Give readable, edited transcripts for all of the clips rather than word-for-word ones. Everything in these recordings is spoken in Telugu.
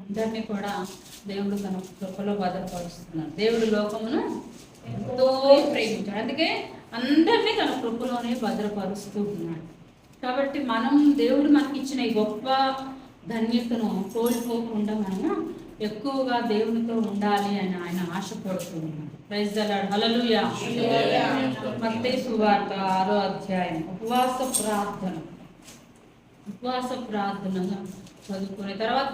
అందరినీ కూడా దేవుడు తన కృపలో భద్రపరుస్తున్నాడు. దేవుడు లోకమును ఎంతో ప్రేమించాడు, అందుకే అందరినీ తన కృపలోనే భద్రపరుస్తూ ఉన్నాడు. కాబట్టి మనం దేవుడు మనకి ఇచ్చిన ఈ గొప్ప ధన్యతను కోల్పోకుండా మనము ఎక్కువగా దేవునితో ఉండాలి అని ఆయన ఆశపడుతూ ఉన్నాడు. ప్రైజ్ ది లార్డ్, హల్లెలూయా. మత్తయి సువార్త 6వ అధ్యాయం ఉపవాస ప్రార్థన చదువుకునే తర్వాత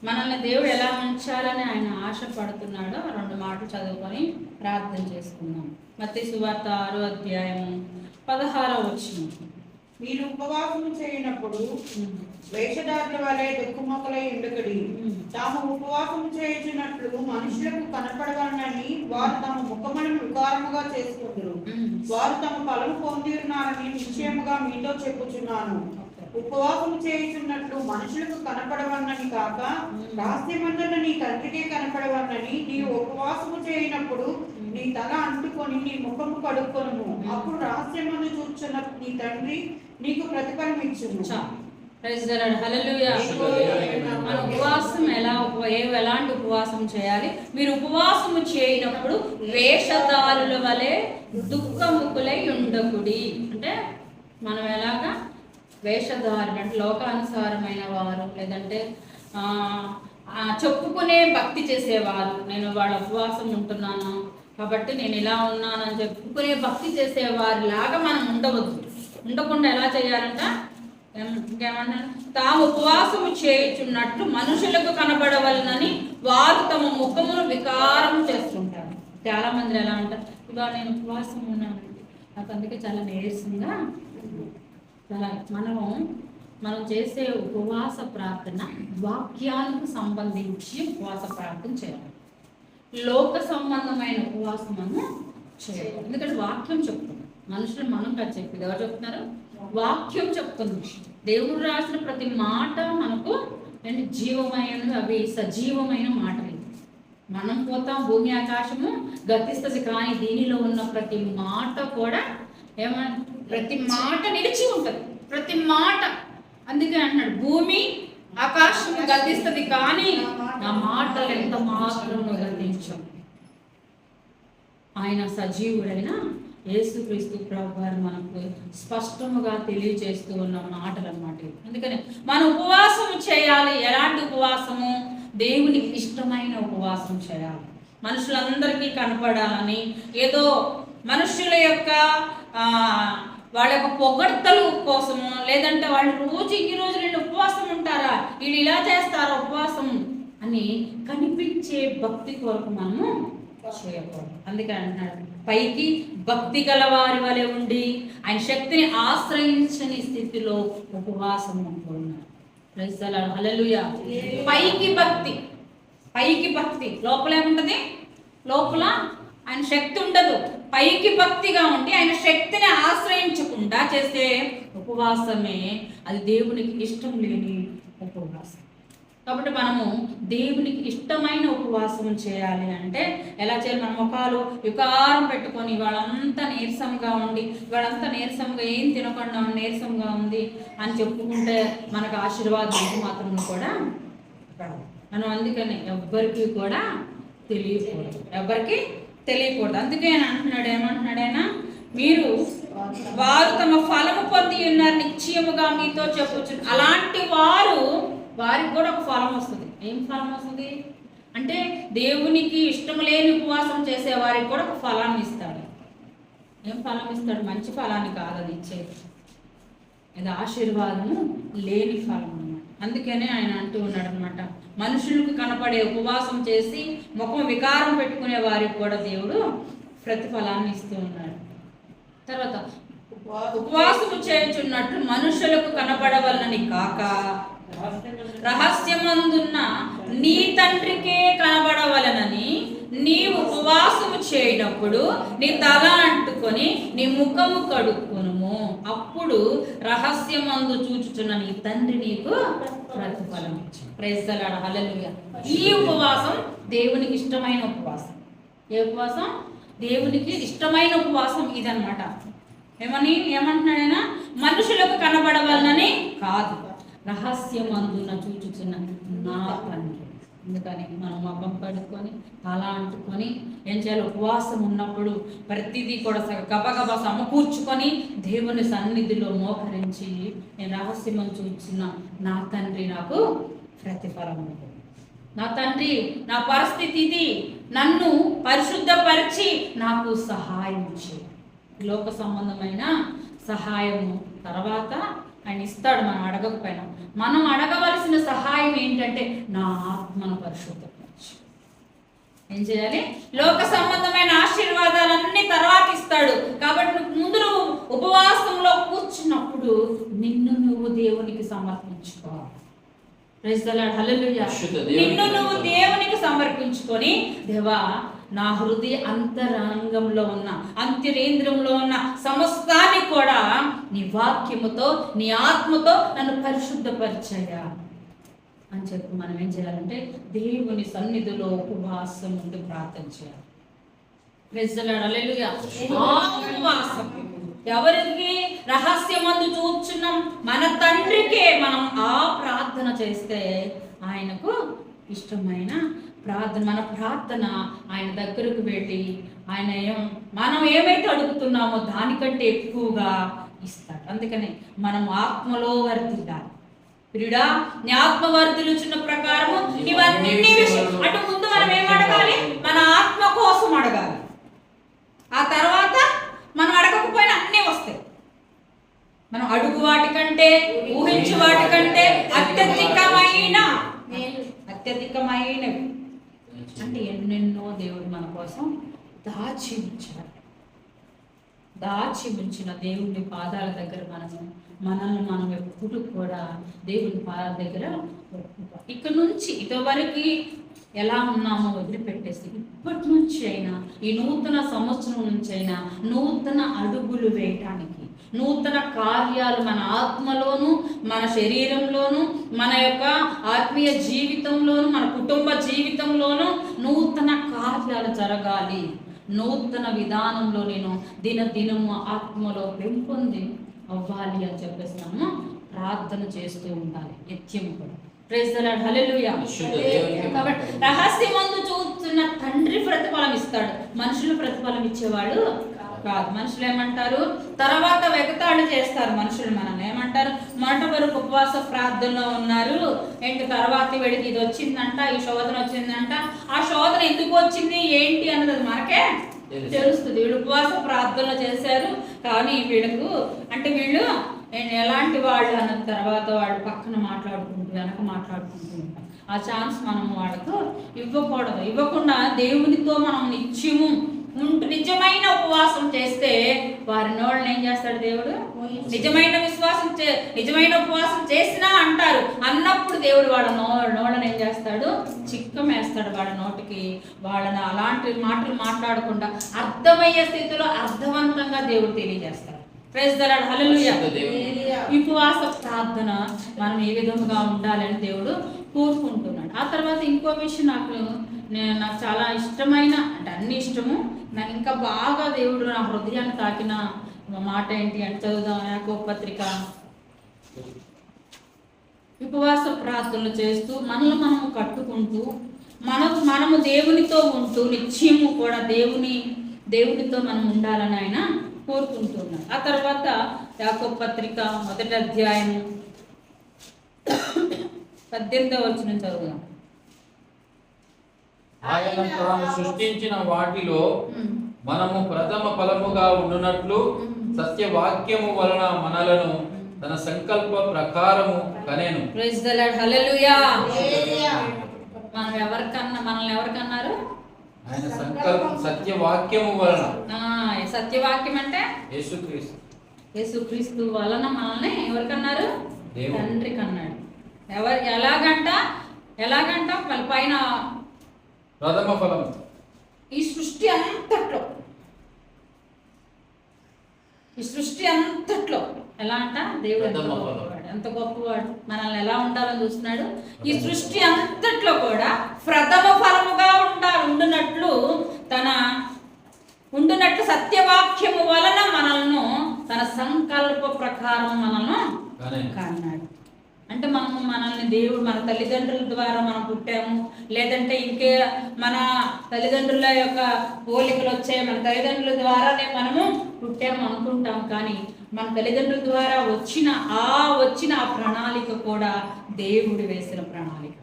మనల్ని దేవుడు ఎలా ఉంచాలని ఆయన ఆశపడుతున్నాడో 2 మాటలు చదువుకొని ప్రార్థన చేసుకుందాం. మత్తయి సువార్త 6వ అధ్యాయం 16వ వచనం. మీరు ఉపవాసము చేయనప్పుడు వేషధారుల వలె దుఃఖముఖులై ఉండకుడి. తాము ఉపవాసము చేయుచున్నట్లు మనుషులకు కనపడవలనని వారు తమ ముఖములను వికారముగా చేసుకుందరు. వారు తమ ఫలము పొంది ఉన్నారని నిశ్చయముగా మీతో చెప్పుచున్నాను. ఉపవాసము చేయుచున్నట్లు మనుషులకు కనపడవలనని కాక రహస్యమందున నీ తండ్రికే కనపడవలనని నీవు ఉపవాసము చేయనప్పుడు నీ తల అంటుకొని నీ ముఖము కడుక్కొనుము. అప్పుడు రహస్యమందు చూచున్న నీ తండ్రి నీకు ప్రతిఫలం ఇచ్చును. మన ఉపవాసం ఎలాంటి ఉపవాసం చేయాలి? మీరు ఉపవాసము చేయనప్పుడు వేషధారుల వలె దుఃఖముఖులై ఉండకుడి. అంటే మనం ఎలాగా వేషధారులు అంటే లోకానుసారమైన వారు, లేదంటే చెప్పుకునే భక్తి చేసేవారు. నేను వాళ్ళ ఉపవాసం ఉంటున్నాను కాబట్టి నేను ఇలా ఉన్నానని చెప్పుకునే భక్తి చేసేవారి లాగా మనం ఉండకుండా ఎలా చేయాలంట? ఇంకేమన్నాను? తాము ఉపవాసము చేయుచున్నట్లు మనుషులకు కనబడవలనని వారు తమ ముఖమును వికారం చేస్తుంటారు. చాలా మంది ఎలా అంటారు, ఇవాళ నేను ఉపవాసం ఉన్నానండి, నాకు అందుకే చాలా నీరసంగా. మనం చేసే ఉపవాస ప్రార్థన వాక్యాలకు సంబంధించి ఉపవాస ప్రార్థన చేయాలి. లోక సంబంధమైన ఉపవాసం మనం చేయాలి. ఎందుకంటే వాక్యం చెప్తుంది, మనుషులు మనం కాదు చెప్పేది. ఎవరు చెప్తున్నారు? వాక్యం చెప్తుంది. దేవుడు రాసిన ప్రతి మాట మనకు జీవమైనవి, అవి సజీవమైన మాటలు. మనం పోతాం, భూమి ఆకాశము గతిస్తుంది, కానీ దీనిలో ఉన్న ప్రతి మాట కూడా ప్రతి మాట నిలిచి ఉంటుంది, ప్రతి మాట. అందుకే అంటున్నాడు, భూమి ఆకాశము గతిస్తుంది కానీ నా మాటలు ఎంత మాత్రము గతించవు. ఆయన సజీవుడైన యేసుక్రీస్తు ప్రభువారు మనకు స్పష్టముగా తెలియజేస్తూ ఉన్న మాటలు అన్నమాట. అందుకని మన ఉపవాసము చేయాలి. ఎలాంటి ఉపవాసము? దేవునికి ఇష్టమైన ఉపవాసం చేయాలి. మనుషులందరికీ కనపడాలని, ఏదో మనుషుల యొక్క వాళ్ళ యొక్క పొగడ్తలు కోసము, లేదంటే వాళ్ళు ఈ రోజు నేను ఉపవాసం ఉంటారా, వీళ్ళు ఇలా చేస్తారా ఉపవాసం అని కనిపించే భక్తి కొరకు మనము చేయకూడదు. అందుకే అంటున్నాడు, పైకి భక్తి గలవారి వలె ఉండి ఆయన శక్తిని ఆశ్రయించని స్థితిలో ఉపవాసం ఉంటున్నారు. ప్రైజ్ ది లార్డ్, హల్లెలూయా. పైకి భక్తి, లోపల ఏముంటది? లోపల ఆయన శక్తి ఉండదు. పైకి భక్తిగా ఉండి ఆయన శక్తిని ఆశ్రయించకుండా చేసే ఉపవాసమే అది దేవునికి ఇష్టం లేని ఉపవాసం. కాబట్టి మనము దేవునికి ఇష్టమైన ఉపవాసం చేయాలి అంటే ఎలా చేయాలి? మన ముఖాలు వికారం పెట్టుకొని వాళ్ళంతా నీరసంగా ఉండి, వాళ్ళంతా నీరసంగా ఏం తినకుండా నీరసంగా ఉంది అని చెప్పుకుంటే మనకు ఆశీర్వాదం మాత్రం కూడా మనం అందుకని ఎవ్వరికి కూడా తెలియకూడదు. అందుకే అంటున్నాడు, ఏమంటున్నాడైనా, వారు తమ ఫలము పొంది ఉన్నారు నిశ్చయముగా మీతో చెప్పొచ్చు. అలాంటి వారికి కూడా ఒక ఫలం వస్తుంది. ఏం ఫలం వస్తుంది అంటే దేవునికి ఇష్టం లేని ఉపవాసం చేసే వారికి కూడా ఒక ఫలాన్ని ఇస్తాడు. ఏం ఫలం ఇస్తాడు? మంచి ఫలాన్ని కాదు అది ఇచ్చేది, ఇది ఆశీర్వాదము లేని ఫలం అన్నమాట. అందుకనే ఆయన అంటూ ఉన్నాడు అనమాట, మనుషులకు కనపడే ఉపవాసం చేసి ముఖం వికారం పెట్టుకునే వారికి కూడా దేవుడు ప్రతిఫలాన్ని ఇస్తూ ఉన్నాడు. తర్వాత ఉపవాసము చేయుచున్నట్లు మనుషులకు కనపడవలనని కాక రహస్యమందున్న నీ తండ్రికే కనబడవలనని నీవు ఉపవాసము చేయనప్పుడు నీ తల అంటుకొని నీ ముఖము కడుక్కొనుము. అప్పుడు రహస్యమందు చూచుచున్న నీ తండ్రి నీకు ప్రతిఫలం ఇచ్చు. ప్రైజ్ ది లార్డ్, హల్లెలూయా. ఈ ఉపవాసం దేవునికి ఇష్టమైన ఉపవాసం. ఏ ఉపవాసం? దేవునికి ఇష్టమైన ఉపవాసం ఇదన్నమాట. ఏమంటున్నాడైనా? మనుషులకు కనబడవలనని కాదు, రహస్యమందున చూచుచున్న నా తండ్రి. అందుకని మనం ముఖం కడుక్కొని తల అంటుకొని ఏం చేయాలి? ఉపవాసం ఉన్నప్పుడు ప్రతిదీ కూడా గబగబా సమకూర్చుకొని దేవుని సన్నిధిలో మోకరించి నేను రహస్యమని చూచిన నా తండ్రి నాకు ప్రతిఫలం ఉంటుంది. నా తండ్రి, నా పరిస్థితి ఇది, నన్ను పరిశుద్ధపరిచి నాకు సహాయం చేయి. లోక సంబంధమైన సహాయము తర్వాత ఆయన ఇస్తాడు, మనం అడగకపోయినా. మనం అడగవలసిన సహాయం ఏంటంటే నా ఆత్మను పరిశుద్ధపరచు. ఏం చేయాలి? లోక సంబంధమైన ఆశీర్వాదాలన్నీ తర్వాత ఇస్తాడు. కాబట్టి ముందు నువ్వు ఉపవాసంలో కూర్చున్నప్పుడు నిన్ను నువ్వు దేవునికి సమర్పించుకోవాలి. నిన్ను నువ్వు దేవునికి సమర్పించుకొని, దేవా, నా హృదయ అంతరంగంలో ఉన్న అంతరేంద్రంలో ఉన్న సమస్తాన్ని కూడా నీ వాక్యముతో నీ ఆత్మతో నన్ను పరిశుద్ధపరిచయ్యా అని చెప్పి మనం ఏం చేయాలంటే దేవుని సన్నిధిలో ఉపవాసం ఉండి ప్రార్థన చేయాలి. హల్లెలూయా. ఉపవాసం ఎవరికి? రహస్యమందు చూచున్నాం మన తండ్రికే మనం ఆ ప్రార్థన చేస్తే ఆయనకు ఇష్టమైన ప్రార్థన, మన ప్రార్థన ఆయన దగ్గరకు వెళ్ళి ఆయన మనం ఏమైతే అడుగుతున్నామో దానికంటే ఎక్కువగా ఇస్తాడు. అందుకని మనం ఆత్మలో వర్ధిల్లాలి. ప్రియుడా, నీ ఆత్మవర్ధులుచున్న ప్రకారము ఇవన్నీ అటు ముందు మనం ఏం అడగాలి? మన ఆత్మ కోసం అడగాలి. ఆ తర్వాత మనం అడగకపోయినా అన్నీ వస్తాయి. మనం అడుగు వాటికంటే, ఊహించు వాటికంటే అత్యధికమైనవి అంటే ఎన్నెన్నో దేవుడు మన కోసం దాచి ఉంచాడు. దాచి ఉంచిన దేవుని పాదాల దగ్గర మనల్ని మనం ఎప్పుడు కూడా దేవుని పాదాల దగ్గర ఇక్కడ నుంచి ఇటువరకు ఎలా ఉన్నామో వదిలిపెట్టేసి ఇప్పటి నుంచి అయినా, ఈ నూతన సంవత్సరం నుంచి అయినా నూతన అడుగులు వేయటానికి, నూతన కార్యాలు మన ఆత్మలోను, మన శరీరంలోను, మన యొక్క ఆత్మీయ జీవితంలోను, మన కుటుంబ జీవితంలోను నూతన కార్యాలు జరగాలి. నూతన విధానంలో నేను దినదినము ఆత్మలో పెంపొంది అవ్వాలి అని చెప్పేసి మనము ప్రార్థన చేస్తూ ఉండాలి నిత్యం కూడా. Praise the lord. హల్లెలూయా. కాబట్టి రహస్యమందు చూస్తున్న తండ్రి ప్రతిఫలం ఇస్తాడు, మనుషులు ప్రతిఫలం ఇచ్చేవాడు కాదు. మనుషులు ఏమంటారు? తర్వాత వెగతాళి చేస్తారు. మనుషులు మనల్ని ఏమంటారు? మొదట వరకు ఉపవాస ప్రార్థనలో ఉన్నారు, ఏంటి తర్వాత వీడికి ఇది వచ్చిందంట, ఈ శోధన వచ్చిందంట. ఆ శోధన ఎందుకు వచ్చింది ఏంటి అన్నది మనకే తెలుస్తుంది. వీళ్ళు ఉపవాస ప్రార్థనలు చేశారు, కానీ వీళ్ళకు అంటే వీళ్ళు ఎలాంటి వాళ్ళు అన్న తర్వాత వాళ్ళు పక్కన మాట్లాడుకుంటూ వెనక మాట్లాడుకుంటూ ఉంటాం. ఆ ఛాన్స్ మనం వాళ్ళకు ఇవ్వకూడదు. ఇవ్వకుండా దేవునితో మనం నిత్యము నిజమైన ఉపవాసం చేస్తే వారి నోళ్ళని ఏం చేస్తాడు దేవుడు? నిజమైన ఉపవాసం చేసినా అంటారు అన్నప్పుడు దేవుడు వాళ్ళ నోళ్ళని ఏం చేస్తాడు? చిక్కమేస్తాడు వాళ్ళ నోటికి. వాళ్ళని అలాంటి మాటలు మాట్లాడకుండా అర్థమయ్యే స్థితిలో అర్థవంతంగా దేవుడు తెలియజేస్తాడు. Praise the lord. హల్లెలూయా. ఉపవాస ప్రార్థన మనం ఏ విధంగా ఉండాలని దేవుడు కోరుకుంటున్నాడు. ఆ తర్వాత ఇంకో విషయం నాకు చాలా ఇష్టమైన, అంటే అన్ని ఇష్టము, నాకు ఇంకా బాగా దేవుడు నా హృదయాన్ని తాకిన మాట ఏంటి అంటే చదువుదాం. యాకోబు పత్రిక. ఉపవాస ప్రార్థనలు చేస్తూ మనల్ని మనము కట్టుకుంటూ మనము దేవునితో ఉంటూ నిత్యము కూడా దేవునితో మనం ఉండాలని ఆయన కోరుకుంటున్నాడు. ఆ తర్వాత యాకోబు పత్రిక 1వ అధ్యాయం 18వ వచనం చదువుదాం. ఆయన తాను సృష్టించిన వాటిలో మనము ప్రథమ ఫలముగా ఉండునట్లు సత్యవాక్యము వలన మనలను తన సంకల్ప ప్రకారము కనెను. Praise the lord. హల్లెలూయా. మనల్ని ఎవరికన్నారు? ఆయన సత్యవాక్యము వలన. సత్యవాక్యం అంటే యేసుక్రీస్తు వలన మనల్ని ఎవరికన్నారు? తండ్రికి అన్నాడు. ఎలాగంట పైన ప్రథమ ఫలం. ఈ సృష్టి అంతట్లో ఎలా అంట దేవుడు ఎంత గొప్పవాడు, మనల్ని ఎలా ఉండాలని చూస్తున్నాడు. ఈ సృష్టి అంతట్లో కూడా ప్రథమ ఫలముగా ఉండునట్లు సత్యవాక్యము వలన మనల్ని తన సంకల్ప ప్రకారం మనల్ని కన్నాడు. అంటే మనల్ని దేవుడు మన తల్లిదండ్రుల ద్వారా మనం పుట్టాము, లేదంటే ఇంకే మన తల్లిదండ్రుల యొక్క పోలికలు వచ్చాయి, మన తల్లిదండ్రుల ద్వారానే మనము పుట్టాము అనుకుంటాం. కానీ మన తల్లిదండ్రుల ద్వారా వచ్చిన ఆ ప్రణాళిక కూడా దేవుడు వేసిన ప్రణాళిక.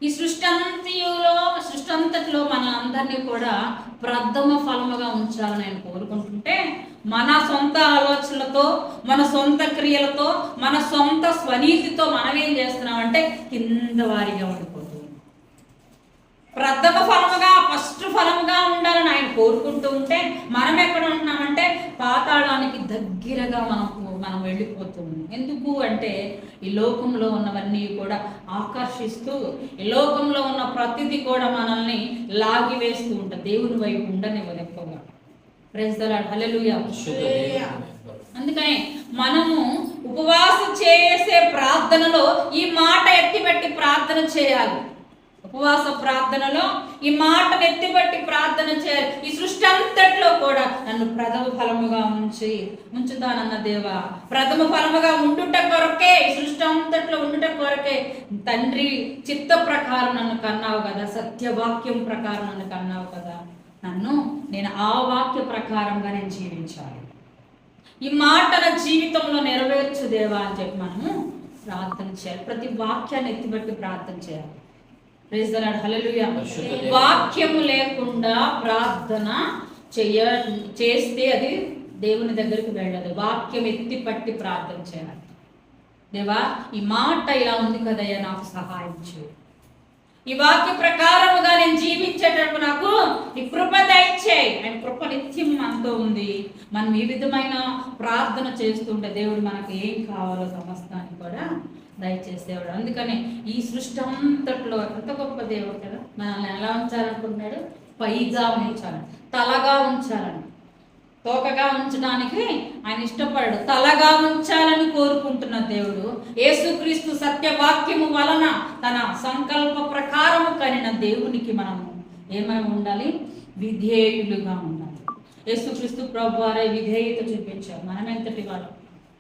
ఈ సృష్టి అంతట్లో మన అందరినీ కూడా ప్రథమ ఫలముగా ఉంచాలని ఆయన కోరుకుంటుంటే, మన సొంత ఆలోచనలతో, మన సొంత క్రియలతో, మన సొంత స్వనీతితో మనం ఏం చేస్తున్నామంటే కింద వారిగా ఉండిపోతుంది. ప్రథమ ఫలముగా, ఫస్ట్ ఫలముగా ఉండాలని ఆయన కోరుకుంటూ ఉంటే, మనం ఎక్కడ ఉంటున్నామంటే పాతాళానికి దగ్గరగా మనం వెళ్ళిపోతుంది. ఎందుకు అంటే ఈ లోకంలో ఉన్నవన్నీ కూడా ఆకర్షిస్తూ, ఈ లోకంలో ఉన్న ప్రతిదీ కూడా మనల్ని లాగివేస్తూ ఉంటుంది, దేవుని వైపు ఉండనివ్వదు ఎక్కువగా. ప్రైజ్ ది లార్డ్, హల్లెలూయా. అందుకని మనము ఉపవాసం చేసే ప్రార్థనలో ఈ మాట ఎత్తిపెట్టి ప్రార్థన చేయాలి. ఉపవాస ప్రార్థనలో ఈ మాటను ఎత్తిపట్టి ప్రార్థన చేయాలి. ఈ సృష్టి అంతట్లో కూడా నన్ను ప్రథమ ఫలముగా ఉంచుతానన్న దేవా, ప్రథమ ఫలముగా ఉండుట కొరకే, ఈ సృష్టి అంతట్లో ఉండుట కొరకే తండ్రి చిత్త ప్రకారం నన్ను కన్నావు కదా, సత్యవాక్యం ప్రకారం నన్ను కన్నావు కదా, నేను ఆ వాక్య ప్రకారంగా నేను జీవించాలి, ఈ మాట నా జీవితంలో నెరవేర్చు దేవా అని చెప్పి మనము ప్రార్థన చేయాలి. ప్రతి వాక్యాన్ని ఎత్తిపట్టి ప్రార్థన చేయాలి. ప్రైజ్ ది లార్డ్, హల్లెలూయా. వాక్యము లేకుండా ప్రార్థన చేస్తే అది దేవుని దగ్గరికి వెళ్ళదు. వాక్యం ఎత్తిపట్టి ప్రార్థన చేయాలి. దేవా, ఈ మాట ఇలా ఉంది కదయ్యా, నాకు సహాయం చేయి, ఈ వాక్య ప్రకారముగా నేను జీవించేటప్పుడు నాకు ఈ కృప దయచేయి. ఆయన కృప నిత్యం మనతో ఉంది. మనం ఈ విధమైన ప్రార్థన చేస్తుంటే దేవుడు మనకు ఏం కావాలో సమస్తాన్ని కూడా దయచేసేవాడు. అందుకని ఈ సృష్టి అంతట్లో ఎంత గొప్ప దేవుడు కదా, మనల్ని ఎలా ఉంచాలనుకుంటున్నాడు? పైగా ఉంచాలని, తలగా ఉంచాలని. తోకగా ఉంచడానికి ఆయన ఇష్టపడడు, తలగా ఉంచాలని కోరుకుంటున్న దేవుడు. యేసుక్రీస్తు సత్యవాక్యము వలన తన సంకల్ప ప్రకారము కనిన దేవునికి మనము ఏమై ఉండాలి? విధేయులుగా ఉండాలి. యేసుక్రీస్తు ప్రభువారే విధేయత చూపించారు. మనం ఎంతటి వాళ్ళం?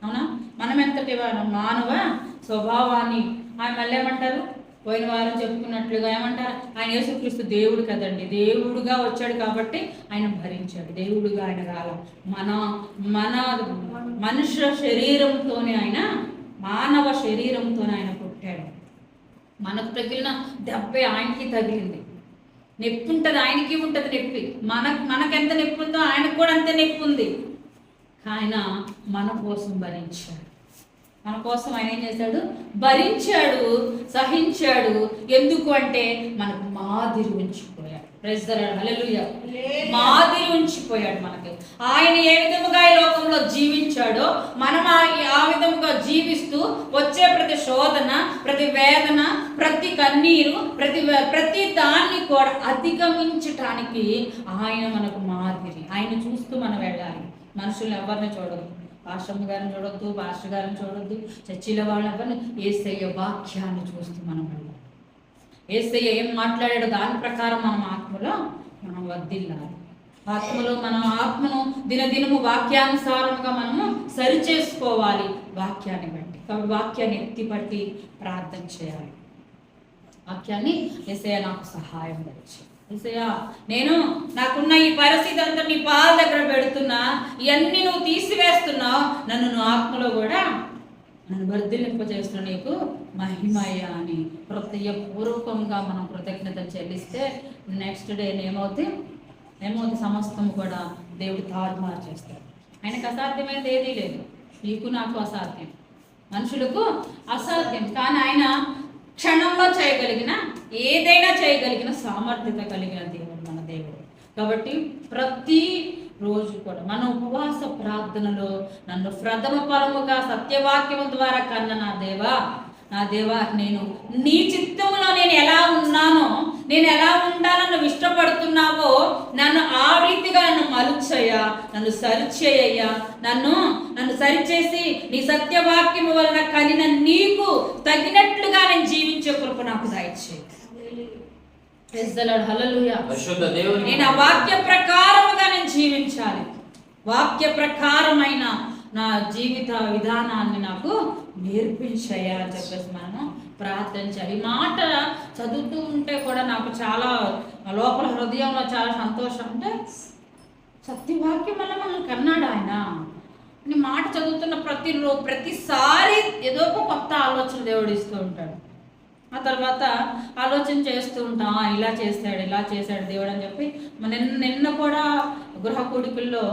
అవునా? మనం ఎంతటి వాళ్ళం? మానవ స్వభావాన్ని ఆయన మళ్ళీ ఏమంటారు? పోయిన వారం చెప్పుకున్నట్లుగా ఏమంటారు? ఆయన యేసుక్రీస్తు దేవుడు కదండి, దేవుడుగా వచ్చాడు కాబట్టి ఆయన భరించాడు. దేవుడుగా ఆయన రాల, మన మనుష్య శరీరంతోనే ఆయన, మానవ శరీరంతోనే ఆయన పుట్టాడు. మనకు తగిలిన దెబ్బ ఆయనకి తగిలింది. నొప్పి ఉంటుంది, ఆయనకి ఉంటుంది నొప్పి. మనకెంత నొప్పి ఉందో ఆయనకు కూడా అంతే నొప్పి ఉంది. ఆయన మన కోసం భరించాడు. మన కోసం ఆయన ఏం చేశాడు? భరించాడు, సహించాడు. ఎందుకు అంటే మనకు మాదిరి ఉంచిపోయాడు. ప్రైజ్ ది లార్డ్, హల్లెలూయా. మాదిరి ఉంచిపోయాడు మనకి. ఆయన ఏ విధముగా ఈ లోకంలో జీవించాడో మనం ఆ విధముగా జీవిస్తూ వచ్చే ప్రతి శోధన, ప్రతి వేదన, ప్రతి కన్నీరు, ప్రతి దాన్ని కూడా అధిగమించటానికి ఆయన మనకు మాదిరి. ఆయన చూస్తూ మనం వెళ్ళాలి. మనుషులు ఎవరిని చూడదు, పాస్టమ్మ గారిని చూడొద్దు, పాస్టర్ గారిని చూడొద్దు, చర్చిల వాళ్ళని ఎవరిని, యేసయ్య వాక్యాన్ని చూస్తూ మనం వెళ్ళాలి. యేసయ్య ఏం మాట్లాడాడో దాని ప్రకారం మనం వర్ధిల్లాలి. మన ఆత్మను దినదినము వాక్యానుసారంగా మనము సరిచేసుకోవాలి వాక్యాన్ని బట్టి. కాబట్టి వాక్యాన్ని ఎత్తిపట్టి ప్రార్థన చేయాలి. వాక్యాన్ని యేసయ్య నాకు సహాయం దయచేయి, యేసయ్యా నేను నాకున్న ఈ పరిస్థితి అంతా నీ పాద దగ్గర పెడుతున్నా, ఇవన్నీ నువ్వు తీసివేస్తున్నావు, నన్ను ఆత్మలో కూడా నన్ను వర్ధిల్లింపజేస్తున్నా, నీకు మహిమయ్యా అని హృదయపూర్వకంగా మనం కృతజ్ఞతలు చెల్లిస్తే నెక్స్ట్ డే ఏమవుతుంది? సమస్తం కూడా దేవుడు తారుమారు చేస్తాడు. ఆయనకు అసాధ్యమైనది ఏదీ లేదు. నీకు నాకు అసాధ్యం, మనుషులకు అసాధ్యం. కానీ ఆయన క్షణంలో చేయగలిగిన, ఏదైనా చేయగలిగిన సామర్థ్యత కలిగిన దేవుడు మన దేవుడు. కాబట్టి ప్రతి రోజు కూడా మన ఉపవాస ప్రార్థనలో నన్ను ప్రథమ ఫలముగా సత్యవాక్యము ద్వారా కన్న నా దేవా నేను నీ చిత్తములో నేను ఎలా ఉన్నానో, నేను ఎలా ఉండాలని నువ్వు ఇష్టపడుతున్నావో నన్ను ఆ రీతిగా నన్ను మలుచయ్యా, నన్ను సరిచేయ్యా, నన్ను సరిచేసి నీ సత్యవాక్యము వలన కనిన నీకు తగినట్లుగా నేను జీవించే కృప నాకు దయచేయి. ప్రైజ్ ది లార్డ్, హల్లెలూయా. నేను ఆ వాక్య ప్రకారముగా నేను జీవించాలి. వాక్య ప్రకారమైన నా జీవిత విధానాన్ని నాకు నేర్పించయ్యా అని చెప్పేసి మనము ప్రార్థించాలి. ఈ మాట చదువుతూ ఉంటే కూడా నాకు చాలా లోపల హృదయంలో చాలా సంతోషం. అంటే సత్యవాక్యం వల్ల మనల్ని కన్నాడు ఆయన. ఈ మాట చదువుతున్న ప్రతిసారి ఏదో ఒక కొత్త ఆలోచన దేవుడు ఇస్తూ ఉంటాడు. ఆ తర్వాత ఆలోచన చేస్తూ ఉంటాం, ఇలా చేశాడు దేవుడు అని చెప్పి. నిన్న కూడా గృహ కూడికల్లో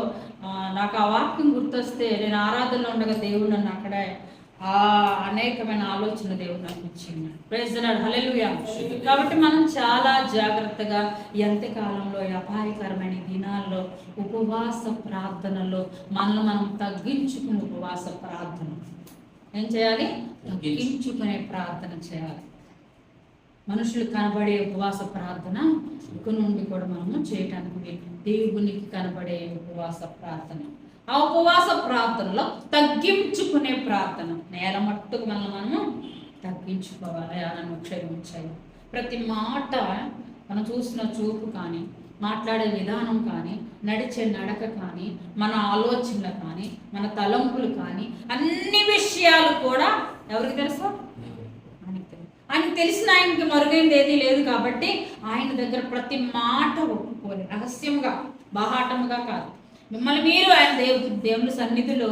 నాకు ఆ వాక్యం గుర్తొస్తే, నేను ఆరాధనలో ఉండగా దేవుడు నన్ను అక్కడే అనేకమైన ఆలోచన దేవుడు నాకు ఇచ్చింది. Praise the lord, hallelujah. కాబట్టి మనం చాలా జాగ్రత్తగా ఈ అంత్యకాలంలో, ఈ అపాయకరమైన దినాల్లో ఉపవాస ప్రార్థనలో మనం తగ్గించుకుని ఉపవాస ప్రార్థన ఏం చేయాలి? తగ్గించుకునే ప్రార్థన చేయాలి. మనుషులు కనబడే ఉపవాస ప్రార్థన ఇక నుండి కూడా మనము చేయటానికి దేవునికి కనబడే ఉపవాస ప్రార్థన. ఆ ఉపవాస ప్రార్థనలో తగ్గించుకునే ప్రార్థన. నేల మట్టుకు మనము తగ్గించుకోవాలి. నన్ను క్షమించాలి. ప్రతి మాట మనం చూసిన చూపు కానీ, మాట్లాడే విధానం కానీ, నడిచే నడక కానీ, మన ఆలోచనలు కానీ, మన తలంపులు కానీ, అన్ని విషయాలు కూడా ఎవరికి తెలుసా? ఆయనకు తెలిసిన ఆయనకి మరుగైంది ఏదీ లేదు. కాబట్టి ఆయన దగ్గర ప్రతి మాట ఒప్పుకోవాలి, రహస్యంగా, బాహాటంగా కాదు. మిమ్మల్ని మీరు ఆయన దేవుని సన్నిధిలో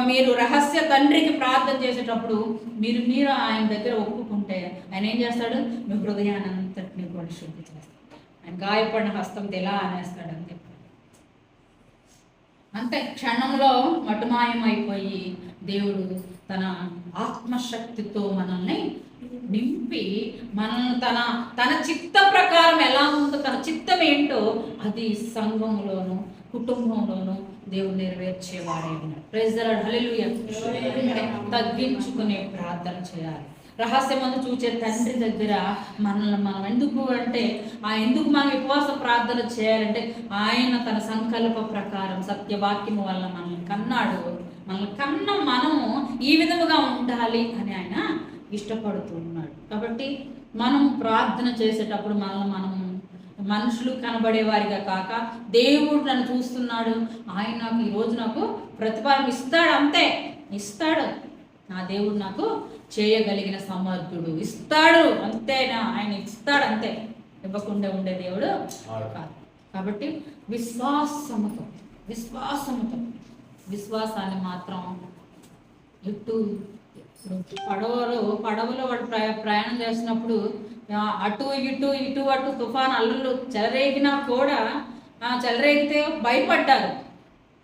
మీరు రహస్య తండ్రికి ప్రార్థన చేసేటప్పుడు మీరు ఆయన దగ్గర ఒప్పుకుంటే ఆయన ఏం చేస్తాడు? మీ హృదయాన్ని అంతటిని కూడా శుద్ధి చేస్తాడు. ఆయన గాయపడిన హస్తం ఎలా అనేస్తాడు అంతే. అంతే క్షణంలో మటుమాయమైపోయి దేవుడు తన ఆత్మశక్తితో మనల్ని నింపి మనల్ని తన చిత్త ప్రకారం ఎలా ఉందో, తన చిత్తం ఏంటో అది సంఘంలోను కుటుంబంలోను దేవుడు నెరవేర్చేవాడే ఉన్నాడు. ప్రైజ్ ది లార్డ్, హల్లెలూయా. తగ్గించుకునే ప్రార్థన చేయాలి. రహస్యమందు చూచే తండ్రి దగ్గర మనం ఎందుకు మనం ఉపవాస ప్రార్థన చేయాలంటే ఆయన తన సంకల్ప ప్రకారం సత్యవాక్యము వల్ల మనల్ని కన్నాడు. మనల్ని కన్న మనము ఈ విధముగా ఉండాలి అని ఆయన ఇష్టపడుతూ ఉన్నాడు. కాబట్టి మనం ప్రార్థన చేసేటప్పుడు మనం మనుషులు కనబడే వారిగా కాక, దేవుడు నన్ను చూస్తున్నాడు, ఆయన నాకు ఈరోజు నాకు ప్రతిఫలం ఇస్తాడు, అంతే ఇస్తాడు. నా దేవుడు నాకు చేయగలిగిన సమర్థుడు, ఇస్తాడు అంతేనా, ఆయన ఇస్తాడు అంతే, ఇవ్వకుండా ఉండే దేవుడు కాదు. కాబట్టి విశ్వాసాన్ని మాత్రం పడవలో వాడు ప్రయాణం చేసినప్పుడు అటు తుఫాన్ అల్లులు చెలరేగినా కూడా చెలరేగితే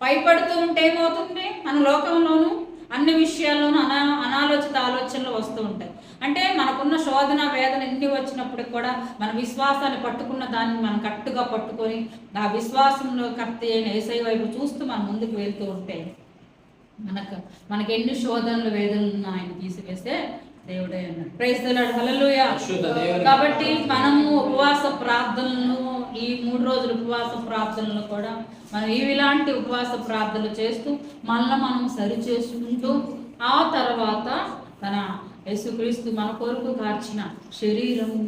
భయపడుతూ ఉంటే ఏమవుతుంది? మన లోకంలోనూ అన్ని విషయాల్లోనూ అనాలోచిత ఆలోచనలు వస్తూ ఉంటాయి. అంటే మనకున్న శోధన వేదన ఎన్ని వచ్చినప్పటికి కూడా మన విశ్వాసాన్ని పట్టుకున్న దాన్ని మనం కట్టుగా పట్టుకొని ఆ విశ్వాసంలో కర్త అయిన యేసయ్య వైపు చూస్తూ మనం ముందుకు వెళ్తూ ఉంటే మనకి ఎన్ని శోధనలు వేదనలు ఆయన తీసివేస్తే దేవుడే అన్నాడు. Praise the lord, hallelujah. కాబట్టి మనము ఉపవాస ప్రార్థనలు, ఈ 3 రోజుల ఉపవాస ప్రార్థనలు కూడా మనం ఇలాంటి ఉపవాస ప్రార్థనలు చేస్తూ మనం సరి చేసుకుంటూ, ఆ తర్వాత తన యేసుక్రీస్తు మన కొరకు కార్చిన శరీరము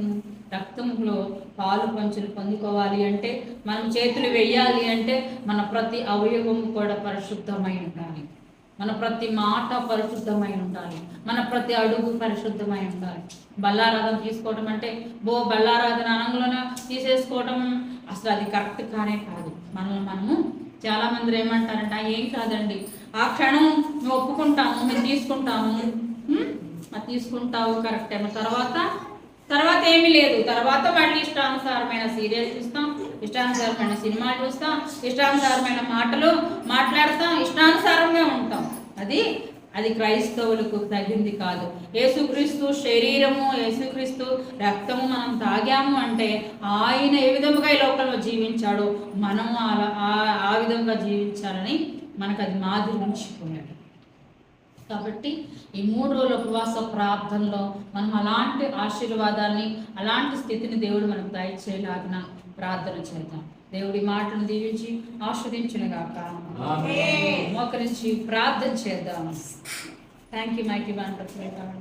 రక్తంలో పాలు పంచులు పొందుకోవాలి అంటే, మనం చేతులు వేయాలి అంటే మన ప్రతి అవయవము కూడా పరిశుద్ధమై ఉండాలి. మన ప్రతి మాట పరిశుద్ధమై ఉండాలి. మన ప్రతి అడుగు పరిశుద్ధమై ఉండాలి. బల్లారాధన తీసుకోవడం అంటే బల్లారాధన అనంలోనే తీసేసుకోవడం అసలు అది కరెక్ట్ కానే కాదు. మనము చాలా మంది ఏమంటారంటే ఏం కాదండి, ఆ క్షణం మేము ఒప్పుకుంటాము, మేము తీసుకుంటాము, అది తీసుకుంటావు కరెక్ట్ ఏమో, తర్వాత ఏమీ లేదు. తర్వాత మళ్ళీ ఇష్టానుసారమైన సీరియల్స్ చూస్తాం, ఇష్టానుసారమైన సినిమాలు చూస్తాం, ఇష్టానుసారమైన మాటలు మాట్లాడతాం, ఇష్టానుసారంగా ఉంటాం. అది క్రైస్తవులకు తగింది కాదు. యేసుక్రీస్తు శరీరము, యేసుక్రీస్తు రక్తము మనం తాగాము అంటే ఆయన ఏ విధముగా ఈ లోకంలో జీవించాడో మనము ఆ విధంగా జీవించాలని మనకు అది మాదిరి ఉంచిపోయాడు. కాబట్టి ఈ 3 రోజుల ఉపవాస ప్రార్థనలో మనం అలాంటి ఆశీర్వాదాన్ని, అలాంటి స్థితిని దేవుడు మనకు దయచేయలాగిన ప్రార్థన చేద్దాం. దేవుడి మాటను దీవించి ఆస్వాదించునుగాక. మోకరించి ప్రార్థన చేద్దాం. Thank you mighty wonderful God.